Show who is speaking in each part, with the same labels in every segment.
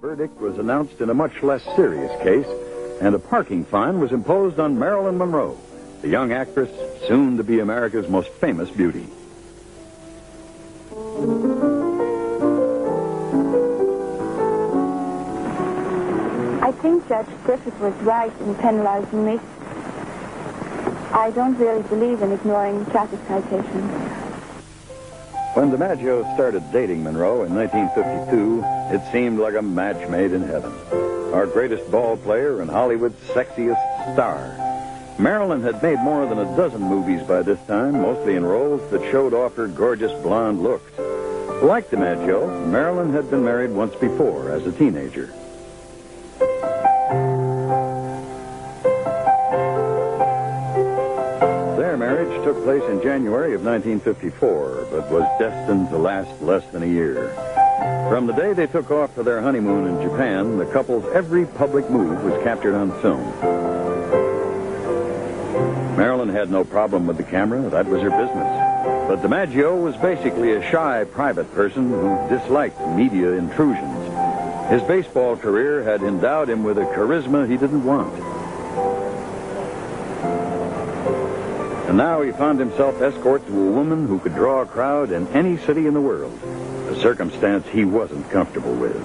Speaker 1: Verdict was announced in a much less serious case, and a parking fine was imposed on Marilyn Monroe, the young actress soon to be America's most famous beauty.
Speaker 2: I think Judge Griffith was right in penalizing me. I don't really believe in ignoring traffic citations.
Speaker 1: When Dimaggio started dating Monroe in 1952, it seemed like a match made in heaven. Our greatest ball player and Hollywood's sexiest star. Marilyn had made more than a dozen movies by this time, mostly in roles that showed off her gorgeous blonde looks. Like Dimaggio, Marilyn had been married once before as a teenager. Their marriage took place in January of 1954, but was destined to last less than a year. From the day they took off for their honeymoon in Japan, the couple's every public move was captured on film. Marilyn had no problem with the camera. That was her business. But Dimaggio was basically a shy, private person who disliked media intrusions. His baseball career had endowed him with a charisma he didn't want. And now he found himself escort to a woman who could draw a crowd in any city in the world, a circumstance he wasn't comfortable with.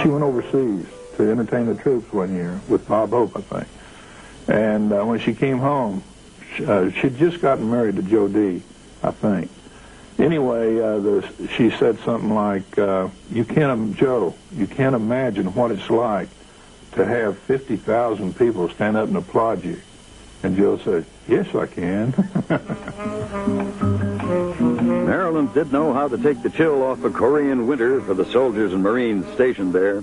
Speaker 3: She went overseas to entertain the troops one year with Bob Hope, I think. And when she came home, she'd just gotten married to Joe D, I think. Anyway, she said something like, Joe, you can't imagine what it's like to have 50,000 people stand up and applaud you. And Joe said, yes, I can.
Speaker 1: Marilyn did know how to take the chill off a Korean winter for the soldiers and Marines stationed there.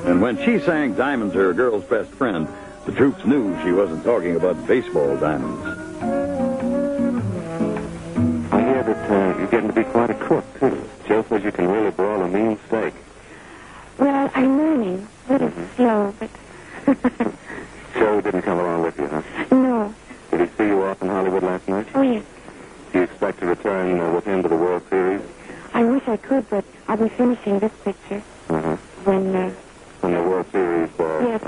Speaker 1: And when she sang Diamonds Are a Girl's Best Friend, the troops knew she wasn't talking about baseball diamonds.
Speaker 4: I hear that you're getting to be quite a cook, too. Joe says you can really broil a mean steak.
Speaker 2: Well, I'm learning. A little slow, but...
Speaker 4: Joe didn't come along with you, huh?
Speaker 2: No.
Speaker 4: Did he see you off in Hollywood last night?
Speaker 2: Oh, yes.
Speaker 4: Do you expect to return with him to the World Series?
Speaker 2: I wish I could, but I'll be finishing this picture. When
Speaker 4: the World Series...
Speaker 2: yes.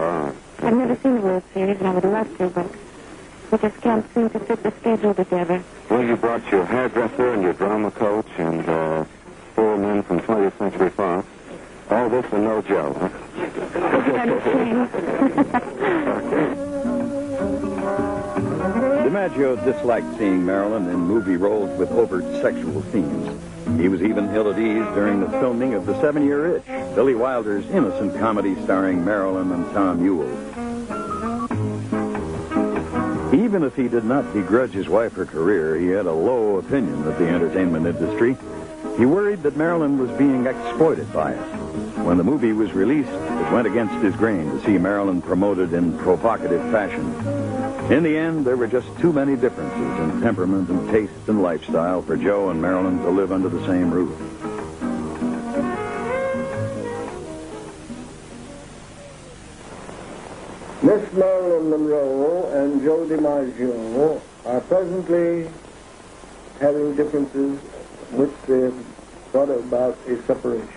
Speaker 2: I've never seen the World Series, and I would love to, but we just can't seem to fit the schedule together.
Speaker 4: Well, you brought your hairdresser and your drama coach and 4 men from 20th Century Fox. All this and no Joe, huh?
Speaker 1: Dimaggio disliked seeing Marilyn in movie roles with overt sexual themes. He was even ill at ease during the filming of The 7-Year Itch, Billy Wilder's innocent comedy starring Marilyn and Tom Ewell. Even if he did not begrudge his wife her career, he had a low opinion of the entertainment industry. He worried that Marilyn was being exploited by it. When the movie was released, it went against his grain to see Marilyn promoted in provocative fashion. In the end, there were just too many differences in temperament and taste and lifestyle for Joe and Marilyn to live under the same roof.
Speaker 5: Miss Marilyn Monroe and Joe Dimaggio are presently having differences which they have brought about a separation.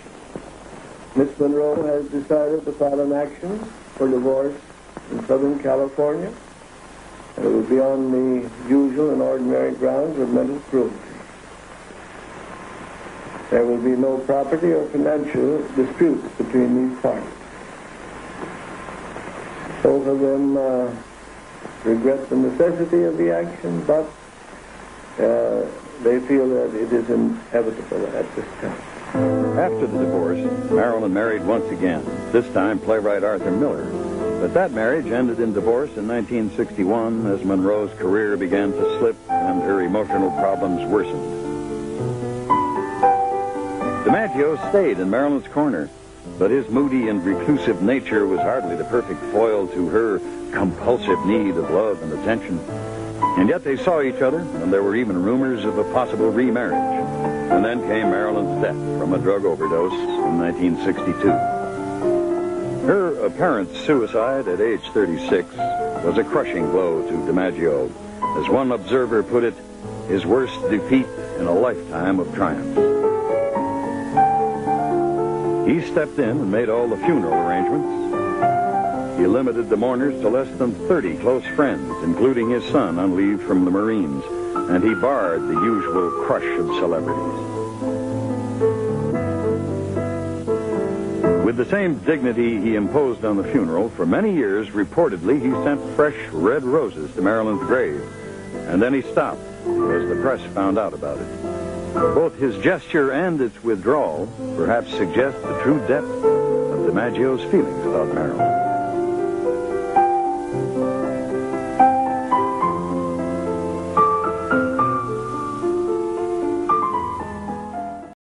Speaker 5: Miss Monroe has decided to file an action for divorce in Southern California. And it will be on the usual and ordinary grounds of mental cruelty. There will be no property or financial disputes between these parties. Both of them regret the necessity of the action, but they feel that it is inevitable at this time.
Speaker 1: After the divorce, Marilyn married once again, this time playwright Arthur Miller. But that marriage ended in divorce in 1961 as Monroe's career began to slip and her emotional problems worsened. Dimaggio stayed in Marilyn's corner, but his moody and reclusive nature was hardly the perfect foil to her compulsive need of love and attention. And yet they saw each other, and there were even rumors of a possible remarriage. And then came Marilyn's death from a drug overdose in 1962. Her apparent suicide at age 36 was a crushing blow to Dimaggio. As one observer put it, his worst defeat in a lifetime of triumph. He stepped in and made all the funeral arrangements. He limited the mourners to less than 30 close friends, including his son on leave from the Marines, and he barred the usual crush of celebrities. With the same dignity he imposed on the funeral, for many years, reportedly, he sent fresh red roses to Marilyn's grave. And then he stopped because the press found out about it. Both his gesture and its withdrawal perhaps suggest the true depth of Dimaggio's feelings about Marilyn.